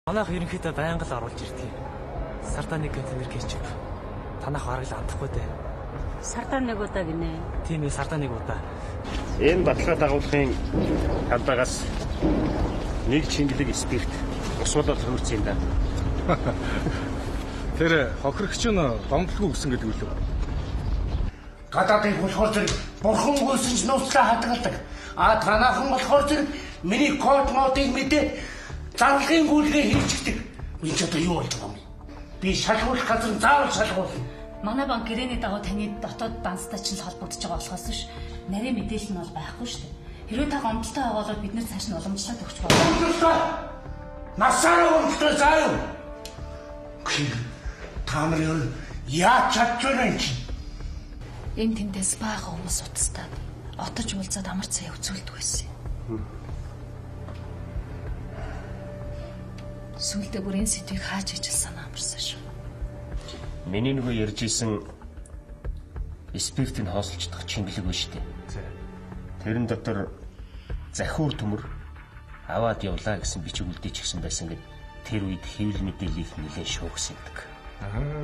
Манайх ерөнхийдөө байнга л оруулж ирдэг. Сардаа нэг контейнер кетчуп. Танах бараг л амтахгүй дээ. Сардаа нэг удаа гинэ. Тийм ээ, сардаа нэг удаа. Энэ баталгаа дагуулгын талбайгаас нэг чингэлэг спирт ус болоод хөрвөрсөн юм да. Тэр хохирогч нь гомдлгүй гисэн гэдэг үлээ. Гадаадын болохоор зэрэг бурхан гүйсэн ч нууцлаа хадгалдаг. Танаахан болохоор зэрэг миний код модыг мэдээ зарлагын гүйлгээ хийчихдэг. Би ч одоо юу болдог юм бэ? Би шалгуулах газар заавал шалгуулна. Манай банк гэрээний дагуу таны дотоод банктай ч холбогдож байгаа болохоос биш нарийн мэдээлэл нь бол байхгүй шүү дээ. Хэрвээ та гомдолтой байгаа бол бид нэр цааш нь уламжлаад өгч болно. Насаараа гомдолтой заяа. Та нар юу яаж чадчихна юм чи? Энд тэндээс бага хүмүүс утастаад отож уулзаад амар цай өвцүүлдэг байсан юм. Сүүлдээ бүр энэ сэдвийг хааж ижилсэн амарсан шүү. Миний нөгөө ярьж исэн спиртийг хоосолцдог чингэлэг ба штэ. Тэрэн дотор захиур төмөр аваад явлаа гэсэн бичиг үлдээч гисэн байсан гэд тэр үед хэвлэл мэдээллийг нэлээд шүүгсэндэг.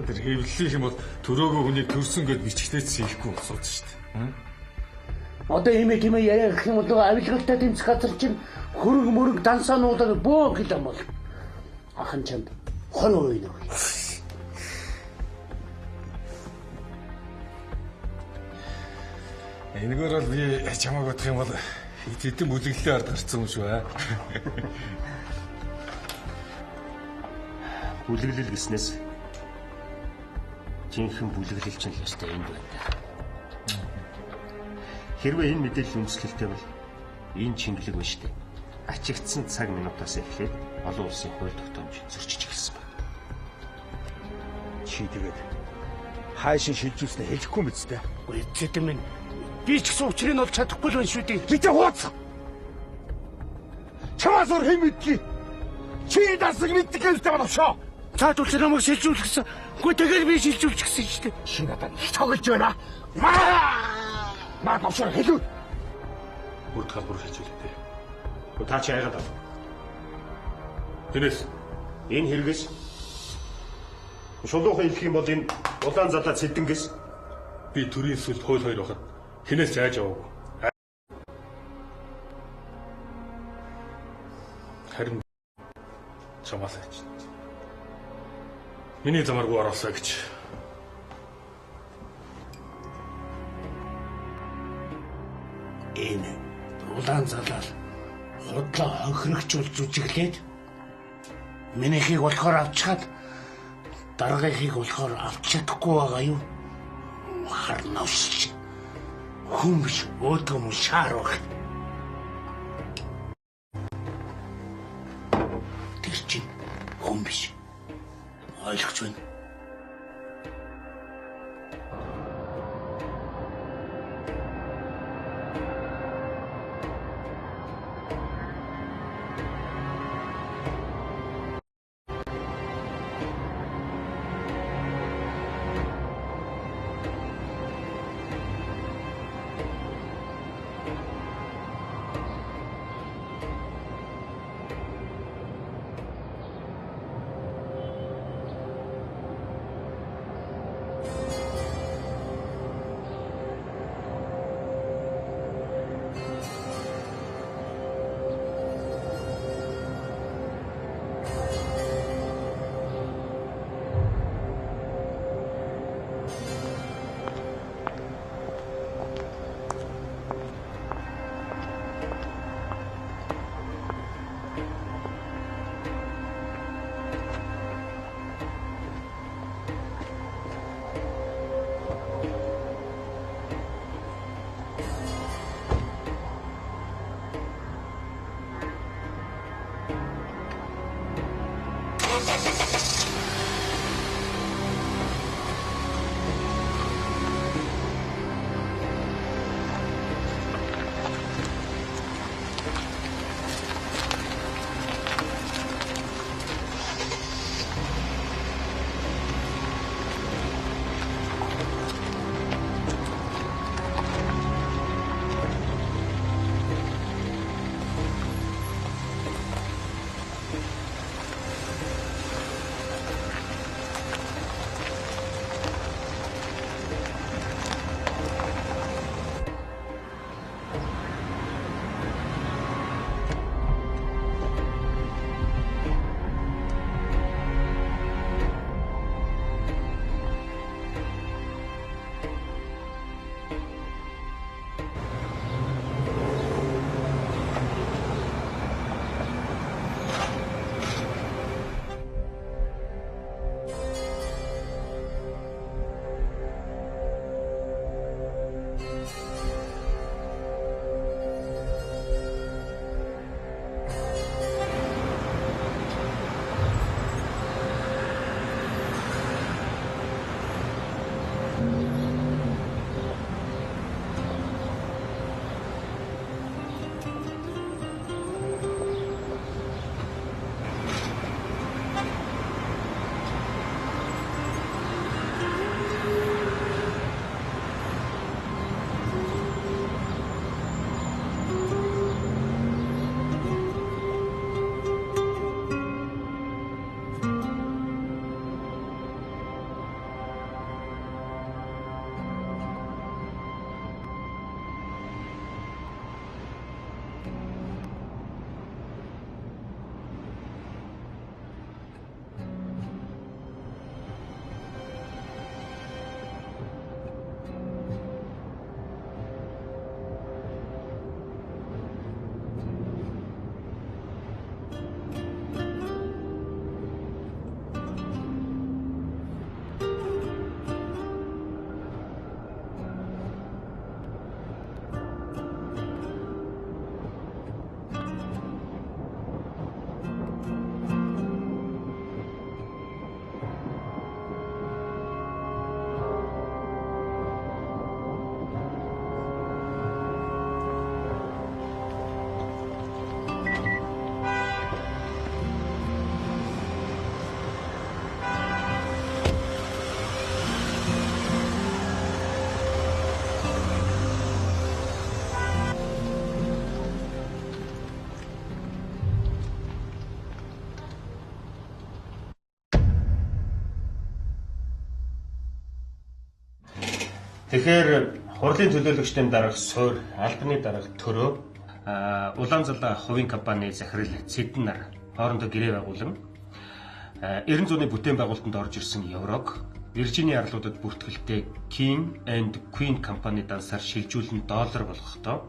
Тэр хэвлэлийнх юм бол төрөөгөө хүнийг төрсөн гэд бичгтээч хийхгүй асуудаг штэ. Одоо имэ тийм яриа гэх юм бол авилгалтай тэмцэх газар чинь хөрөг мөрөг дансаануудаар бөө гэл юм бол. Ахан чанд хон уу юм. Энэгээр бол би чамайг бодох юм бол хэдэн бүлэглэлээ ард гарцсан юм шүү аа. Бүлэглэл гэснээс жинхэнэ бүлэглэл чинь л өстой энд байна да. Хэрвээ энэ мэдээлэл үндэслэлтэй бол энэ чингэлэг ба штэ. Ачигдсан цаг минутаас эхлээд олон улсын хууль тогтоомж зөрчиж эхэлсэн байна. Чи тэгээд хаашин шилжүүлснэ хэлэхгүй юм биз дээ. Үгүй минь би ч гэсэн учрыг нь олж чадахгүй л байна шүү дээ. Би тэ хууц. Чамаас өөр хэн мэдгий? Чи дасаг мэддэг юм байна шоо. Цаад улс намайг шилжүүлэх гэсэн. Үгүй тэгэл би шилжүүлчих гэсэн шүү дээ. Чи надад тоглож байна. Маа босоо хэлүү. Бүрд халбар шилжүүлээ. Та чи яагаад аа? Тэрээс энэ хэрэгээс шулуухан хэлэх юм бол энэ улаан залаа цэдэнгээс би төрийн сүлд хууль хоёр байхад хинээс айж яваагүй. Харин чамаас айж. Миний замааргүй ороосоо гэж. Энэ улаан залаа худлаа хохирогчулж үжиглээд минийхийг болохоор авчаад дараагийнхыг болохоор авч чадахгүй байгаа юу? Харнавш. Хүн биш өөдгөө мөн шаар баг. Тэр чинь хүн биш. Ойлгож байна. Тэгэхээр хурлын төлөөлөгчдийн дарга суурь, албаны дарга төрөө, Улаанзалаа хувийн компани захирал Цэдэн нар хоорондоо гэрээ байгуулан 90 зууны бүтээн байгуулалтанд орж ирсэн Еврог, Виржиний арлуудад бүртгэлтэй King and Queen компани дансаар шилжүүлэн доллар болгохдоо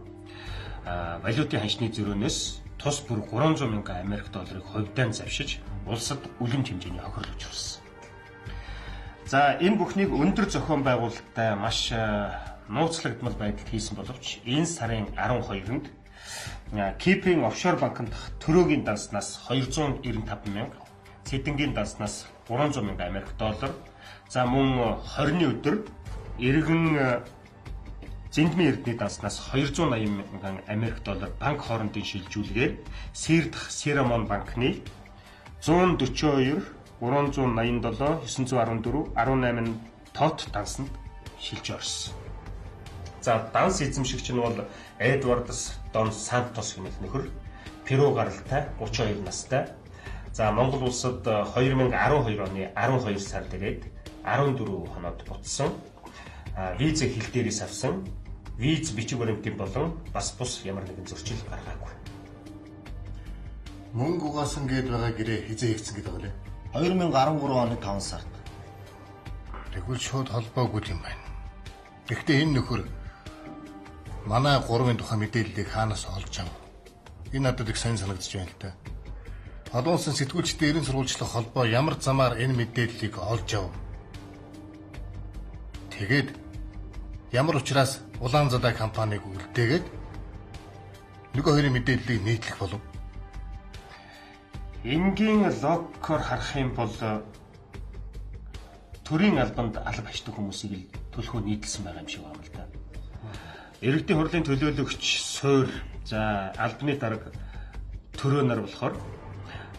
валютын ханшны зөрөөнөөс тус бүр 300 мянган Америк долларыг хувьдаа завшиж улсад үлэмж хэмжээний хохирол учруулсан. За энэ бүхнийг өндөр зохион байгуулалттай маш нууцлагдмал байдалд хийсэн боловч энэ сарын 12-нд Keeping Offshore банкнд төрөөгийн данснаас 295 мянга, Цэдэнгийн данснаас 300 мянган Америк доллар, за мөн 20-ны өдөр иргэн Зэндмийн эрдний данснаас 280 мянган Америк доллар банк хоорондын шилжүүлгээр Сир дахь Сирамон банкны 142 387 914 18 тоот дансанд шилж орсон. За данс эзэмшигч нь бол Эдвардс Дон Сантос хэмээх нөхөр, Перу гаралтай 32 настай. За Монгол улсад 2012 оны 12 сард ирээд 14 хоноод буцсан. Виз хил дээрээс авсан. Виз бичиг баримтын болон бас бус ямар нэгэн зөрчил гаргаагүй. Мөнгө угаасан гээд байгаа гэрээ хизээ хийгдсэн гэдэг байна. 2013 оны 5 сард. Тэгвэл шууд холбоогүй юм байна. Гэхдээ энэ нөхөр манай 3-ын тухай мэдээллийг хаанаас олж ав? Энэ надад их сайн санагдаж байна л да. Олон улсын сэтгүүлчдийн эрен сурвалжлах холбоо ямар замаар энэ мэдээллийг олж ав? Тэгээд ямар учраас Улаанзалаа компаниг үлдээгээд нөгөө хоёрын мэдээллийг нийтлэх болов? Энгийн логкоор харах юм бол төрийн албанд алба хашдаг хүмүүсийг л төлхөө нийтлсэн байгаа юм шиг байна л да. Иргэдийн хурлын төлөөлөгч суурь, за албаны дарга төрөө нар болохоор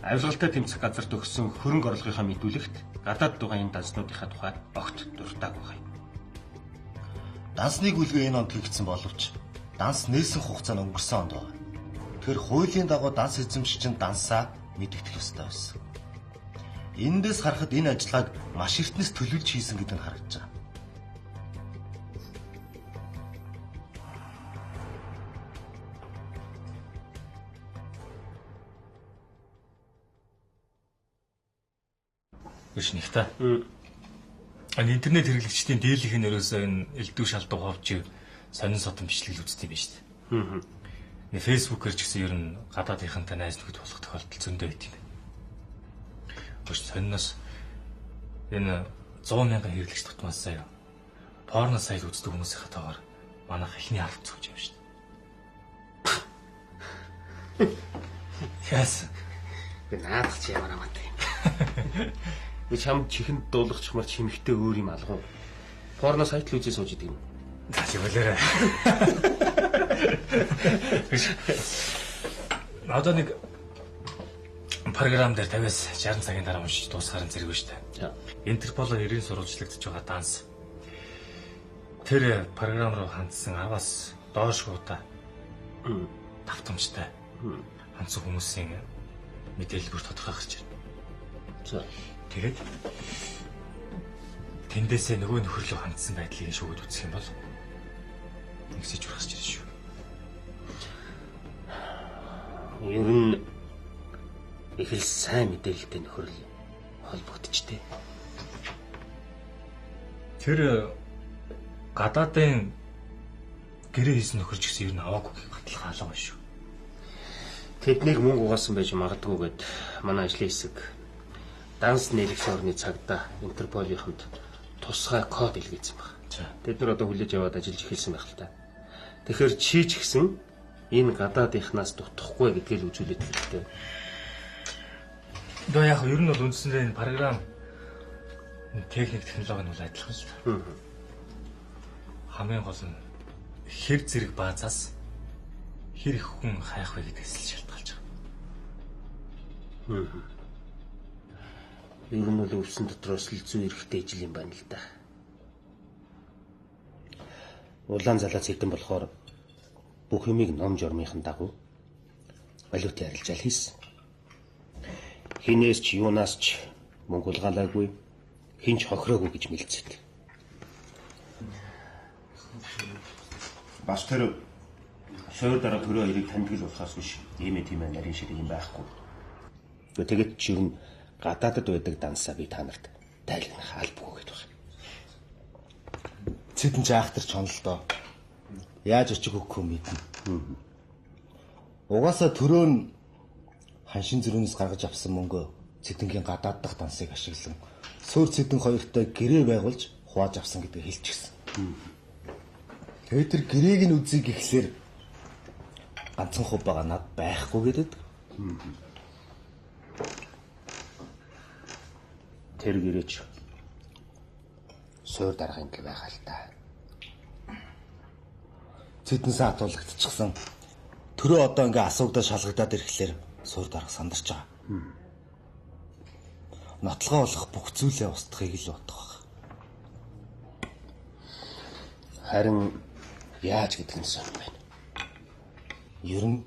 авилгалтай тэмцэх газарт өгсөн хөрөнгө оруулгынхаа мэдүүлэгт гадаад байгаа энэ данснуудынхаа тухай огт дуртаагүй байна. Дансны гүйлгээ энэ онд хийгдсэн боловч данс нээсэн хугацаа нь өнгөрсөн онд байна. Тэр хуулийн дагуу данс эзэмшигч нь дансаа мэдэгдэх ёстой байсан. Эндээс харахад энэ ажлыг маш эртнээс төлөвлөж хийсэн гэдэг нь харагдаж байгаа. Биш нэгтэй. Интернет хэрэглэгчдийн дийлэнх нь ерөөсөө энэ элдв шалдуу ховж сонин содон бичлэг үздэг юм байна шүү дээ. Фэйсбүүкээр ч гэсэн ер нь гадаадынхантай найз нөхөд болох тохиолдол зөндөө байт юм байна. Гош сониноос энэ 100 мянган хэрэглэгч тутмаас заяа. Порно сайт үздэг хүмүүсийн хатаагаар манайх эхний алт зүгж юм шүү дээ. Яс. Би наадах чи ямар амаатай юм. Би чамд чихэнд дуулахчмар чимхтэй өөр юм алгав. Порно сайт л үзээ сууж идэг юм. Чи болоорой. Одоо нэг програм дээр 50-аас 60 цагийн дараа уншиж дуусгаар зэрэг байна шүү дээ. Интерполоор эрийн сурвалжлагдж байгаа данс. Тэр програм руу хандсан 10-аас доош удаа давтамжтай хандсан хүмүүсийн мэдээлэл бүр тодорхой гарч байна. Тэгээд тэндээсээ нөгөө нөхөр рүү хандсан байдлыг шүүгд үзэх юм бол нэгсэж урахж ирж шүү. Ер нь их л сайн мэдээлэлтэй нөхөр л холбогдчихтэй. Тэр гадаадын гэрээ хийсэн нөхөр ч гэсэн ер нь аваагүй гэх хаалга байна шүү. Тэднийг мөнгө угаасан байж магадгүй гэд манай ажлын хэсэг данс нэрхсэн орны цагдаа Интерполийнханд тусгай код илгээсэн баг. Тэд нар одоо хүлээж аваад ажиллаж эхэлсэн байх л та. Тэгэхээр чи ч гэсэн энэ гадаадынхнаас дутахгүй гэдгийг л үзүүлээд хэрэгтэй. Дөө яг ер нь бол үндсэндээ энэ програм техник технологи нь бол адилхан шүү. Хамгийн гол нь хэр зэрэг баазаас хэр их хүн хайх вэ гэдгээс л шалтгаалж байгаа. Ер нь бол өвсөн дотроос л зүй эрэхтэй ижил юм байна л да. Улаанзалаа Цэдэн болохоор бүх юмыг ном журмынхан дагуу валютын арилжаал хийсэн. Хинээс ч юунаас ч мөнгө улгаалаагүй, хинч хохироогүй гэж мэлцээд. Бас тэр суур дараа төрөө хоёрыг таньдаг л болохоос биш. Ийм тийм нарийн шиг юм байхгүй. Тэгээд чи юу гадаадд байдаг дансаа би та нарт тайлбарах албагүй гэдэг байна. Цэдэн жаахтар чонол доо. Яаж очих өгөх юм мэднэ. Угаасаа төрөө нь ханшин зүрхнээс гаргаж авсан мөнгө цэдэнгийн гадаад дахь дансыг ашиглан суур цэдэн хоёртой гэрээ байгуулж хувааж авсан гэдгийг хэлчихсэн. Тэгээд тэр гэрээг нь үзье гэхлээр ганцхан хувь байгаа над байхгүй гэдэг. Тэр гэрээч суур дарахын гэ байгаа л та. Цэдэнсээ хатуулагдчихсан. Төрөө одоо ингээ асуугдаа шалгагдаад ирэхлээр суур дарах сандарч байгаа. Нотлогоо болох бүх зүйлээ устгахыг л бодох баг. Харин яаж гэдэг нь сонь байна. Ер нь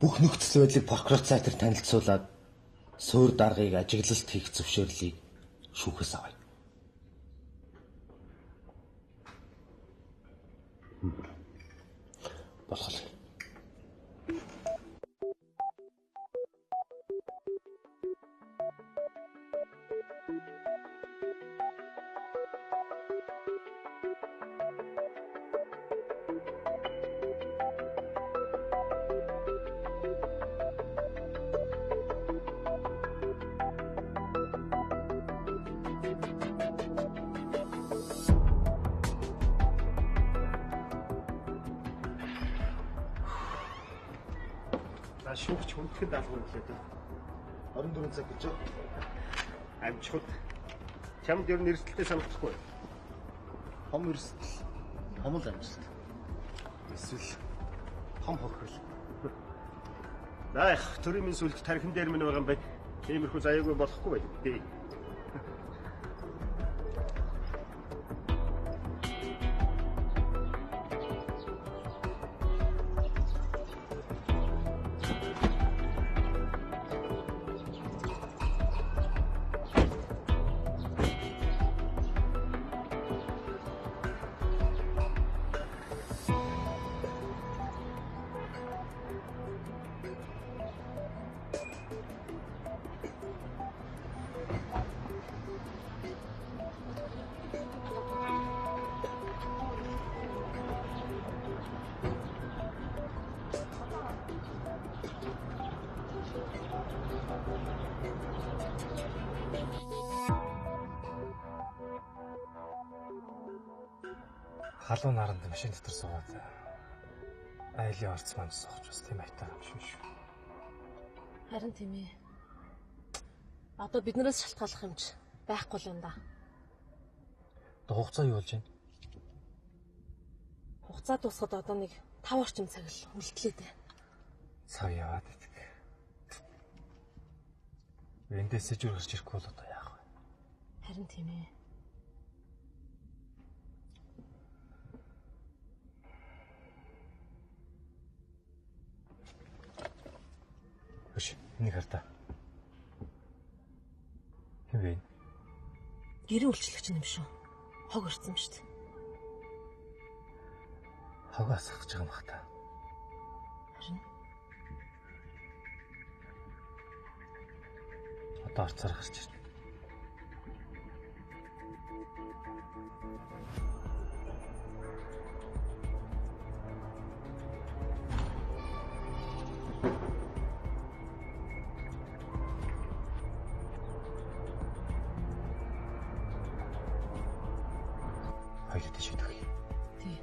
бүх нөхцөл байдлыг прокуратураар танилцуулаад суур даргыг ажиглалт хийх зөвшөөрлийг шүүхээс авъя. Болох л. Шүүгч хүндэтгэл даалгавар өглөө. 24 цаг гэж байна. Амжихад чамд ер нь эрсдэлтэй санагдахгүй. Хом эрсдэл, хомл амжилт. Эсвэл хом хохирол. Наах төрийн минь сүлд тархин дээр минь байгаа юм байна. Тиймэрхүү заяагүй болохгүй байх. Тий. Халуун наранд машин дотор суугаад айлын орц маань сохж бас тийм айтаа юм шүү. Харин тийм ээ. Одоо биднээс шалтгааллах юмч байхгүй л юм да. Хугацаа юу болж байна? Хугацаа дуусахад одоо нэг 5 орчим цаг л үлдлээ дээ. Цаг яваад идэг. Эндээс сэжүүр гарч ирэхгүй бол одоо яах вэ? Харин тийм ээ. Хөш, энийг хартаа. Хэм бэ? Гэрээ үйлчлэгч юм шүү. Хог ирсэн юм шүү дээ. Хог асах гэж байгаа юм бах та. Харин одоо орцоор гарч ирнэ. Хоёул тийш идэх. тий.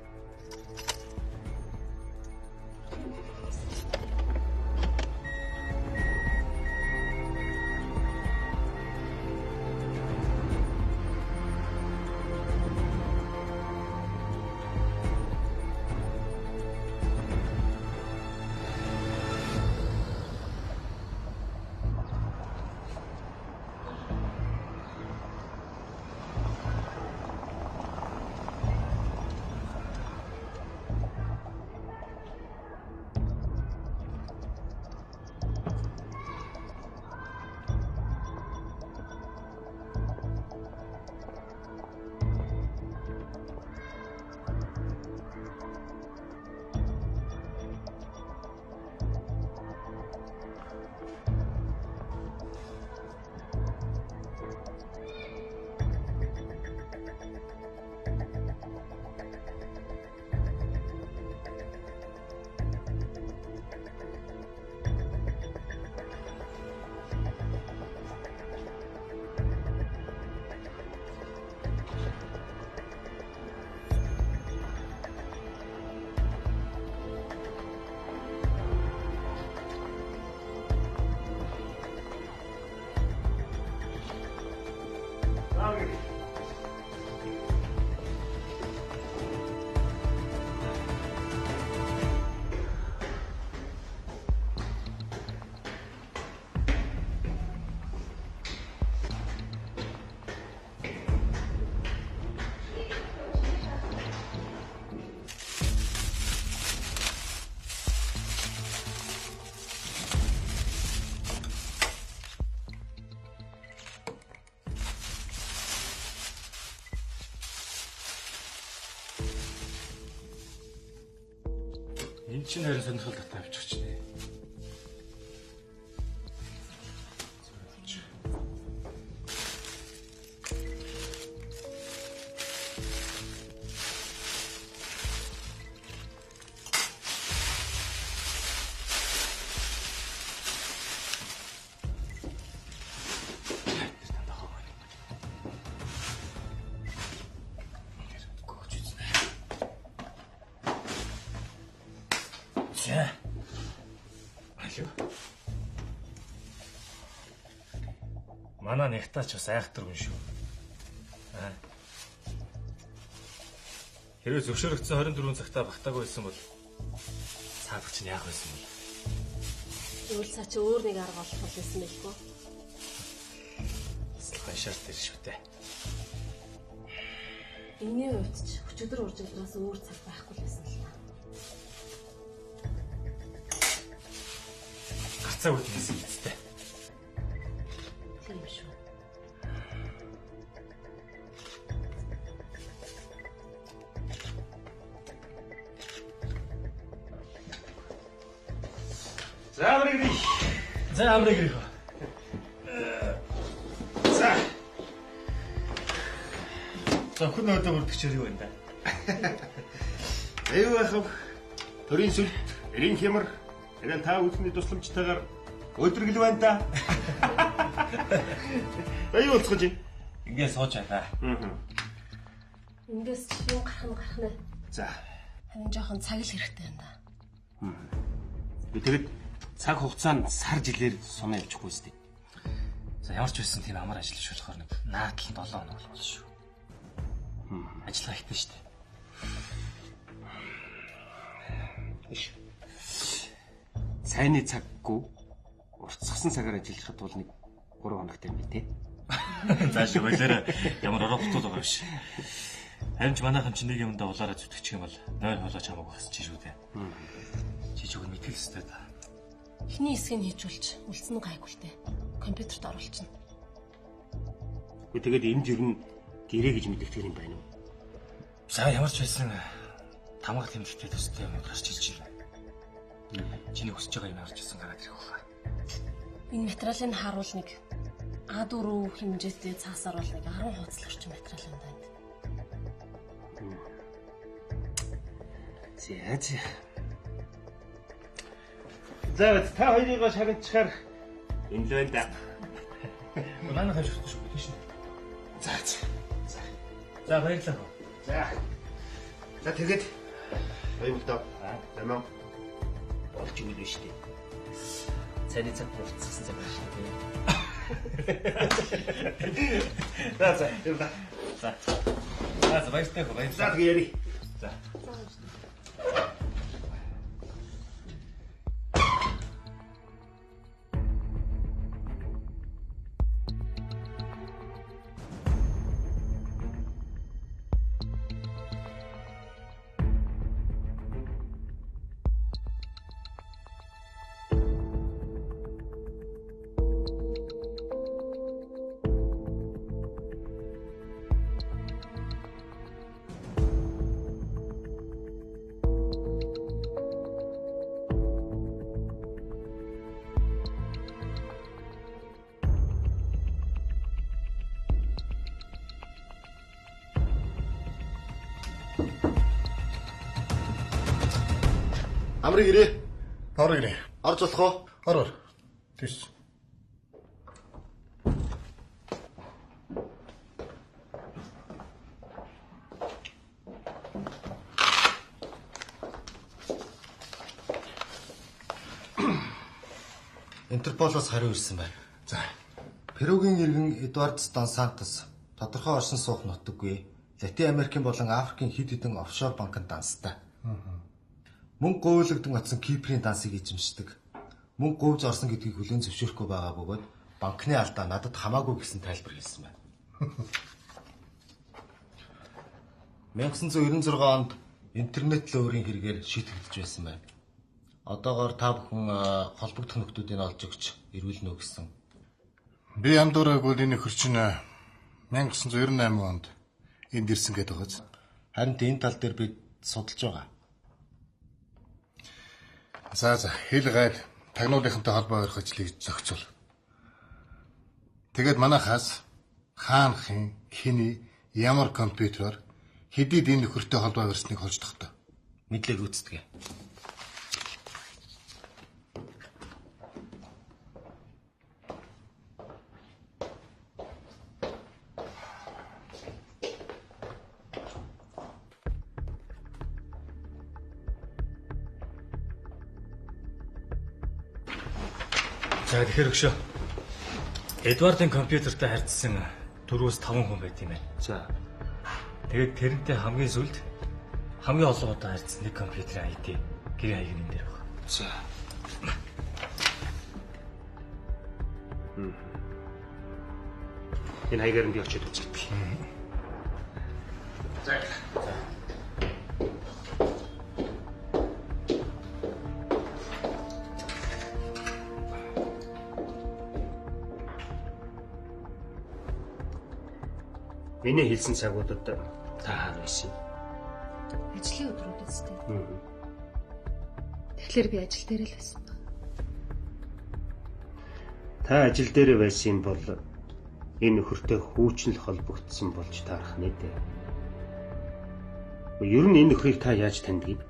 Энд чинь харин сонирхол татаа авчих чинь. Манай нягтаач бас айхтар хүн шүү. Хэрвээ зөвшөөрөгдсөн 24 цагтаа багтаагүй байсан бол цаавар чинь яах байсан бэ? Үйл цаа чи өөр нэг арга олох байсан байлгүй. Слах шаард дээр шүү дээ. Эний хувьд ч өчигдөр уржигдраас өөр цаг байхгүй байсан л та. Гацаа үтнээс юм тест. Тийм шүү. За амрыг. За хүн өдөө бүрдгчээр юу вэ да? Аюу ахав. Төрийн сүлд, эрийн хямар, тэгээд та үсний тусламжтайгаар өдрөгл байна да. Аюу болцгож юм. Ингээ сууж байна. Ингээс ч юу гарах нэ. За. Харин жоохон цаг л хэрэгтэй юм да. Би тэгээд цаг хугацаанд сар жилээр сумаа явчихгүй сте. За ямар ч байсан тийм амар ажил шүүж болохоор нэг наадл 7 хоног болно шүү. Ажиллаа ихтэй шүү дээ. Цайны цаггүй уртсгсан цагаар ажиллахад бол нэг 3 хоногтай юм тий. Зааш болоорой ямар орохгүй байгаа биш. Харин ч манайхан ч нэг юмдаа улаараа зүтгэчих юм бол нойр хоолойч хамаагүй хасчих шүү дээ. Жижиг нь мэтгэл өстэй та. Эхний хэсгийг хийжүүлж үлдсэн үг хайгуултай. Компьютерт оруулчихна. Үгүй тэгээд энд ер нь гэрээ гэж мэддэг юм байна уу? За ямар ч байсан тамга тэмдэгтэй төстэй юм гарч иж байна. Чиний хүсэж байгаа юм харж ирсэн гараад ирэх байна. Энэ материалыг харуул нэг А4 хэмжээтэй цаасаар бол нэг 10 хуудас орчим материал юм байна. Зэ. За та хоёрыг шагналчихаар энэ л байна да. Манай хавьж өгч шүү дээ. За. За баярлалаа. За тэгээд аюултай. Тамаа. Болж өгнө шүү дээ. Цайны цаг уртсгсан цаг байна шүү дээ. За. За баярлалаа. За тэгээд яри. За. Амрыг ирээ. Ороо ирээ. Орж болох уу? Ороо. Тийш. Интерполоос хариу ирсэн байна. За. Перугийн иргэн Эдвард Дон Сантос тодорхой оршин суух нутаггүй Латин Америкийн болон Африкийн хэд хэдэн офшор банкнд данстай. Мөнгө гуйлагдсан атсан Киприйн дансыг эзэмшдэг. Мөнгө говьж орсон гэдгийг хүлээн зөвшөөрөхгүй байгаа бөгөөд банкны алдаа надад хамаагүй гэсэн тайлбар хэлсэн байна. 1996 онд интернет лөөрийн хэрэгээр шийтгэгдэж байсан байна. Одоогоор та бүхэн холбогдох нөхдүүдийг олж өгч ирүүлнэ үү гэсэн. Би андуураагүй энэ хөрчин 1998 онд энд ирсэн гэдэг байгаа. Харин энэ тал дээр бид судалж байгаа. За хэл гайл тагнуулынхантай холбоо өрөх ажлыг зохицуул. Тэгээд манайхаас хаанхын, хэний, ямар компьютероор хэдийд энэ нөхөртэй холбоо өрснгийг холж тогтоо. Мэдлэг гүйцэтгэе. За тэгэхээр өгшөө. Эдвардын компьютертэй харьцсан 4-5 хүн байт юм байна. За. Тэгээд тэрнтэй хамгийн сүлд хамгийн олон удаа харьцсан нэг компьютерийн ID гэрээ хаяг нэмэр байна. За. Энэ хаягаар нь би очиод үзье. За. Миний хэлсэн цагуудад та хаана байсан юм? Ажлын өдрүүд үстэй. Тэгэхээр би ажил дээр л байсан. Та ажил дээр байсан бол энэ нөхөртэй хүүчнэл холбогдсон болж таарах нэ дээ. Ер нь энэ нөхрийг та яаж таньдгийг?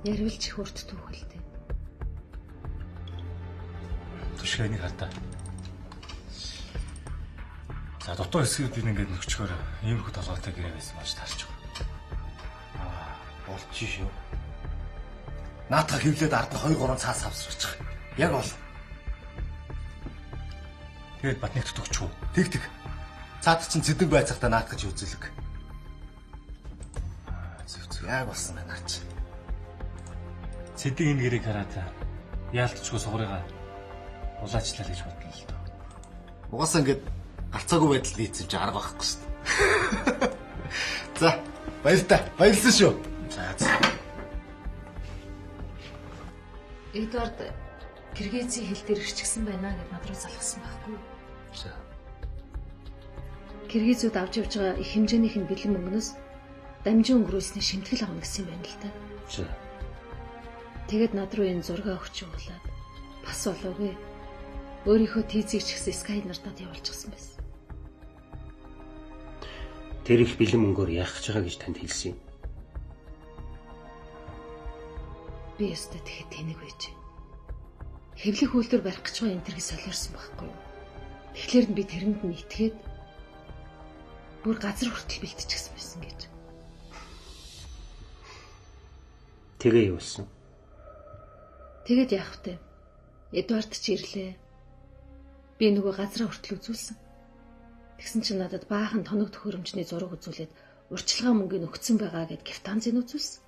Ярилж их урт түүхэлтэй. Түшгэнийг хатаа. За дотоо хэсгээр би ингээд нөхчгөр ийм их толгойтой гэрээ байсан болж таарч байгаа. Болж шүү. Наатах хөвлөд ард нь 2-3 цаас авсарч байгаа. Яг бол. Тэгээд батныг төгч үү? Тэг. Цаад чинь зэдэг байцахтаа наатгаж үзэлэг. Зөв. Яг болсон байна аач. Цэдэг энэ гэрийг хараад яалтчгүй сугрыгаа улаачлаа гэж бодлоо л доо. Угаасаа ингээд гарцаагүй байдал нийцүүлж арга байхгүй шүү дээ. За, баярлалаа шүү. За. Эдвард Киргизийн хил дээр ирчихсэн байна гэд над руу залгасан байхгүй. За. Киргизүүд авч явж байгаа их хэмжээнийх нь бэлэн мөнгнөөс дамжин өнгөрүүлсний шимтгэл авна гэсэн юм байна л да. За. Тэгэд над руу энэ зургаа өгч уулаад бас болоогүй. Өөрийнхөө тийзийг ч гэсэн скайнертад явуулчихсан байсан. Тэр их бэлэн мөнгөөр яах гэж байгаа гэж танд хэлсэн юм. Би өстө тэгэхэд тэнэг байж. Хэвлэх үйлдвэр барих гэж байгаа энэ төргий солиорсон байхгүй юу? Тэгэхээр би тэрэнд нь итгээд бүр газар хүртэл бэлтчихсэн байсан гэж. Тэгээ юу болсон? Тэгэд яах вэ? Эдвард ч ирлээ. Би нөгөө газраа хүртэл үзүүлсэн. Тэгсэн чинь надад баахан тоног төхөөрөмжний зураг үзүүлээд урьдчилгаа мөнгөний өгцөн байгаа гэд гифтанзыг үзүүлсэн.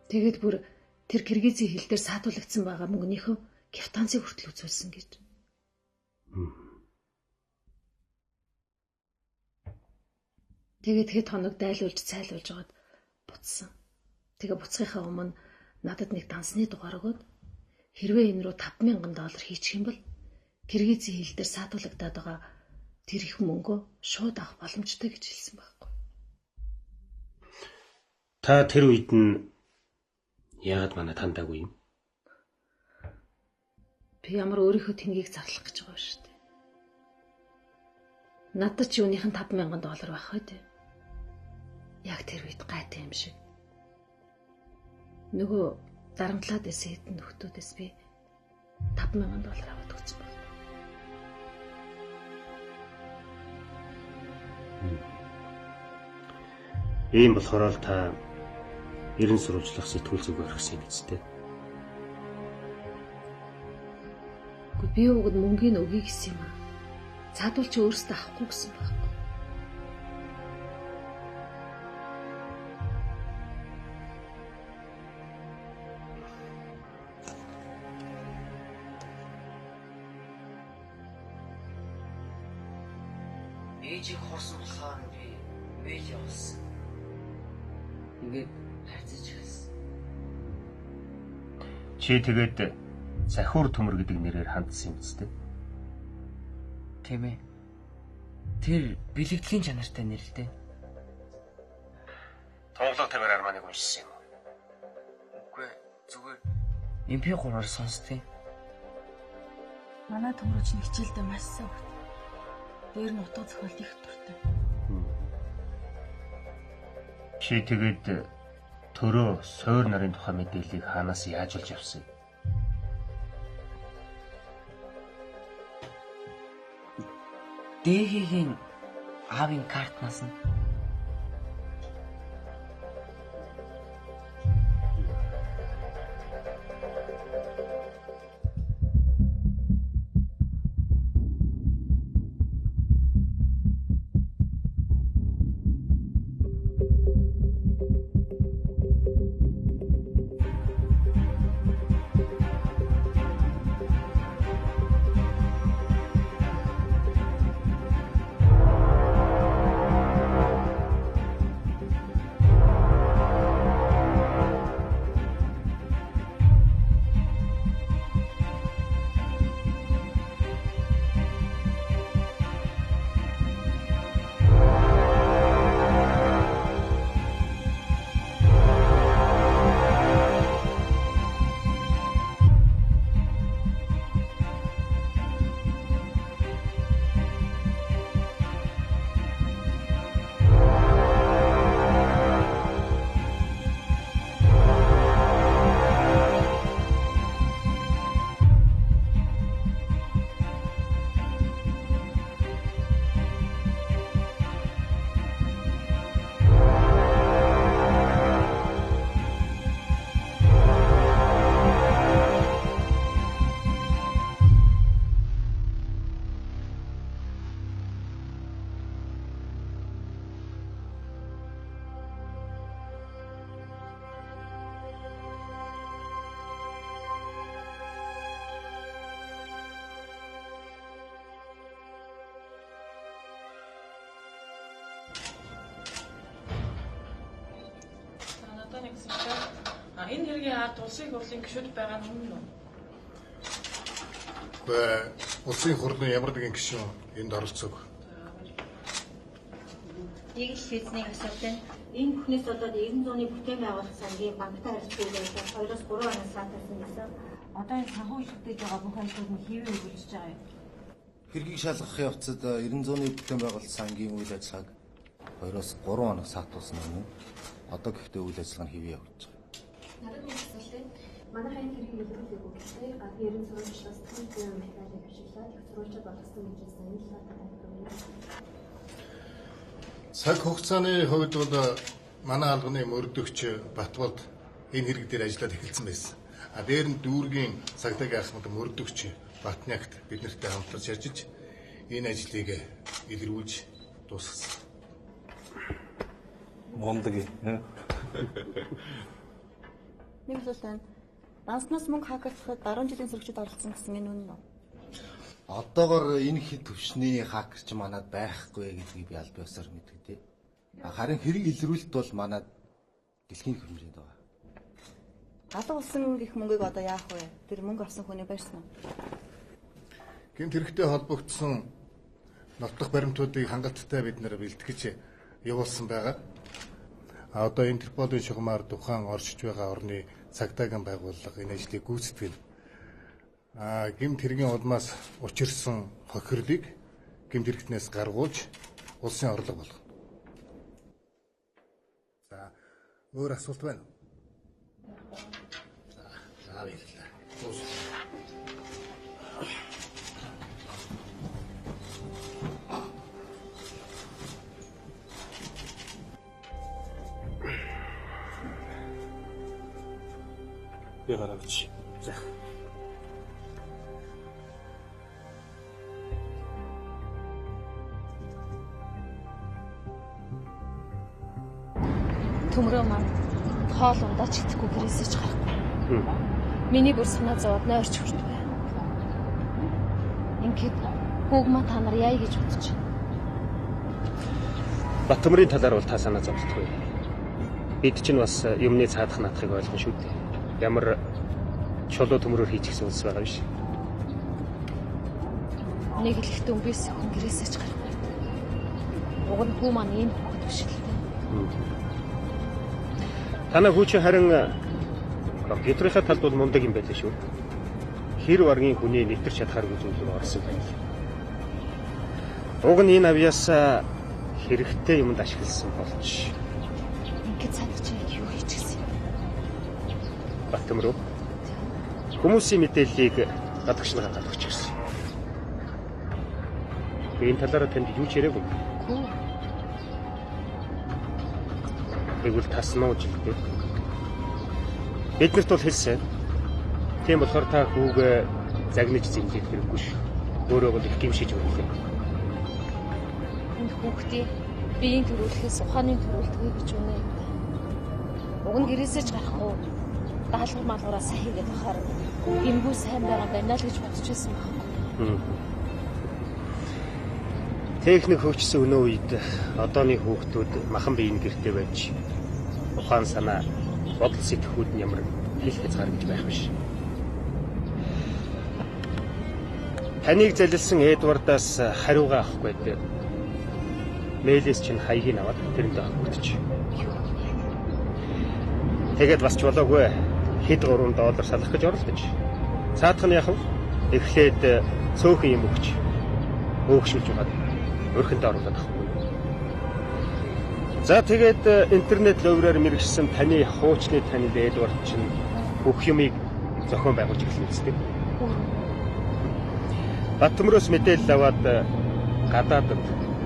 Тэгэд бүр тэр Киргизийн хил дээр саатуулагдсан байгаа мөнгөнийхөө гифтанзыг хүртэл үзүүлсэн гэж. Тэгээд хэд хоног дайлуулж цайлуулж агаад буцсан. Тэгээ буцхийнхаа өмнө надад нэг дансны дугаар өгөөд хэрвээ энэ рүү $5,000 хийчих юм бол Киргизийн хил дээр саатуулагдаад байгаа тэр их мөнгөө шууд авах боломжтой гэж хэлсэн байхгүй. Та тэр үед нь яагаад манай тандаагүй юм? Би ямар өөрийнхөө тэнгийг зарлах гэж байгаа шүү дээ. Надад ч юуных нь $5,000 байх үү? Яг тэр үед гайтай юм шиг. Нөгөө дарамтлаад байсан хэдэн нөхдүүдээс би $5,000 аваад өгсөн байна. Ийм болохоор л та ерэн сурвалжлах сэтгүүл зүгээр орхисон юм биз дээ. Би угд мөнгөний өгье гэсэн юм аа. Цаадуул чи өөрөөсөө авахгүй гэсэн байхгүй. Ээжийг хорсон болохоор би мэйл явуулсан. Ингээд хайцаж ирсэн. Чи тэгээд Захиур төмөр гэдэг нэрээр хандсан юм зү? Тийм ээ. Тэр бэлэгдлийн чанартай нэр л дээ. Тонглог тавиар арманыг уншсан юм. Үгүй зүгээр MP3-аар сонсдیں۔ Манай төмөрч нэг хичээлдээ маш сайн өгт. Дээр нь утга зохиолт их дуртай. Чи тэгээд төрөө суур нарын тухай мэдээллийг хаанаас яаж олж авсан? Дээгийн аавын картнаас нь. Энэ хэргийн ард улсын хурлын гишүүд байгаа нь үнэн үү? Улсын хурлын ямар нэгэн гишүүн энд оролцоог. Нэг л физний асуудал нь энэ бүхнээс болоод 90 зууны бүтээн байгуулах сангийн банктай харилцуулаад 2-3 хоног саатсан гэсэн. Одоо энэ санхүү шилдэж байгаа бүх ажлууд нь хэвээр үргэлжлэж байгаа юм. Хэргийг шалгах явцад 90 зууны бүтээн байгуулалт сангийн үйл ажиллагааг 2-3 хоног саатуулсан юм уу? Одоо гэхдээ үйл ажиллагаа нь хэвээ явж байгаа. Надад нэг асуулт. Манай хайн хэрэг илэрхийлэх үгтэй гадны ерөн сурвалжлаас төвийн материалыг ашиглаад их сурвалжууд болгосон гэж сайн л байна. Цаг хугацааны хувьд бол манай албаны мөрдөгч Батболд энэ хэрэг дээр ажиллаад эхэлсэн байсан. Дээр нь дүүргийн цагдаагийн ахмад мөрдөгч Батнягт бид нартай хамтарч ажиллаж энэ ажлыг илрүүлж дуусгасан. Мондөг. Нэг асуулт байна. Данснаас мөнгө хакерлахад 10 жилийн сөрөгчд оролцсон гэсэн энэ үнэн үү? Одоогоор энэ хэд төвшний хакерч манад байхгүй гэдгийг би аль биесээр мэддэг тий. Харин хэрэг илрүүлэлт бол манад дэлхийн хэмжээнд байгаа. Алга болсон гэх мөнгийг одоо яах вэ? Тэр мөнгө авсан хүний барьсан уу? Гэмт хэрэгтэй холбогдсон нотдох баримтуудыг хангалттай бид нэр бэлтгэж явуулсан байгаа. Одоо Интерполийн шугамар тухайн оршиж байгаа орны цагдаагийн байгууллага энэ ажлыг гүйцэтгэв. Гэмт хэргийн улмаас учирсан хохирлыг гэмт хэрэгтнээс гаргуулж улсын орлого болгоно. За, өөр асуулт байна уу? За, баярлалаа. Би гараач. За. Төмрөө маань хоол ундаа ч итгэхгүй гэрээсээ ч гарахгүй. Миний бүр санаа зовоод нойрч хүрч байна. Ингээд хүүгмаа та нар яа гэж бодож байна? Батмарын талаар бол та санаа зовлтгүй. Бид чинь бас юмны цаадах наадахыг ойлгон шүү дээ. Ямар чулуу төмрөөр хийчихсэн улс байгаа биш. Нэг л их дүнбээс хүн гэрээсээ ч гарахгүй. Уг нь хүү маань ийм хөвгт биш л дээ. Танаа хүүч харин Компьютерийнхаа талд бол мундаг юм байлаа шүү. Хэр варгийн хүний нэвтэрч чадхааргүй зүйлүүд орсон байна. Уг нь энэ авьяас хэрэгтэй юмд ашигласан болж. Ингээд цаадч юу хийчихсэн юм? Батмөрөө. Хүмүүсийн мэдээллийг гадагшнаа гадагч ирсэн. Энэ талаараа танд юу ч яриаггүй. Тэгвэл тасмаа жилдээ. Биднэрт бол хэлсэн. Тийм болохоор та хүүгээ загнаж зэмлэх хэрэггүй шүү. Өөрөө бол их гимшиж өгөх юм. Энэ хүүхдээ биеийн төрүүлэхээс ухааны төрүүлдэггүй гэж үнэ юм. Уг нь гэрээсээ ч гарахгүй. Даалгавар малгаараа сайн хийгээд бахаар гимгүй сайн байгаа байна л гэж бодож байсан байна. Техник хөгжсөн өнөө үед одооны хүүхдүүд махан биеийн гэртээ байж ухаан санаа бодол сэтгэхүйд нь ямар хэл хязгаар гэж байх биш. Таныг залилсан Эдвардаас хариугаа авахгүй дээ. Мэйлээс чинь хаягийг аваад тэрэндээ өгч. Тэгээд бас ч болоогүй хэд $3 салах гэж оролдож. Цаадах нь яхав? Эхлээд цөөхөн юм өгч. Өөгшүүлж байгаа. Өрхөндөө оруулаад авахгүй. За тэгээд интернет ловроор мэргэжсэн таны хуучны танил Эдвард чинь бүх юмыг зохион байгуулж эхэлнэ үстэй. Батмөрөөс мэдээлэл аваад гадаадд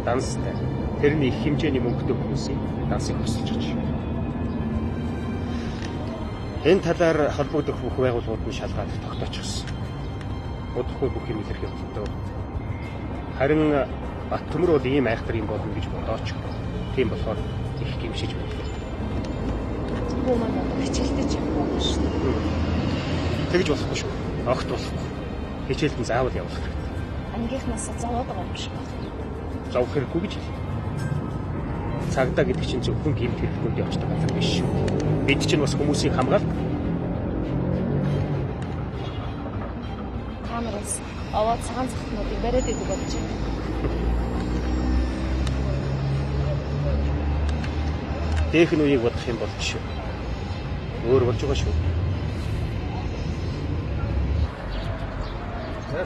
данстай тэрний их хэмжээний мөнгөтэй хүмүүсийн дансыг хөсөлж өгч. Энэ талаар холбогдох бүх байгууллагууд нь шалгаад тогтоочихсон. Удахгүй бүх юм илэрхий болтой. Харин Батмөр бол ийм айхтар юм болно гэж бодооч. Тийм болохоор их гимшиж байна. Хүмүүс хичээлдэж явах шүү дээ. Тэгж болохгүй шүү. Огт болохгүй. Хичээлд нь заавал явах хэрэгтэй. Ангийнхнаас зовоод байгаа юм шиг байна. Зовх хэрэггүй гэж хэлээ. Цагдаа гэдэг чинь зөвхөн гэмт хэрэглүүнд явчихдаг газар биш шүү. Бид чинь бас хүмүүсийг хамгаалдаг. Камераас аваад цагаан захтнуудыг бариад идэв болж байна. Дэх нь үеийг бодох юм бол шүү. Өөр болж байгаа шүү. За,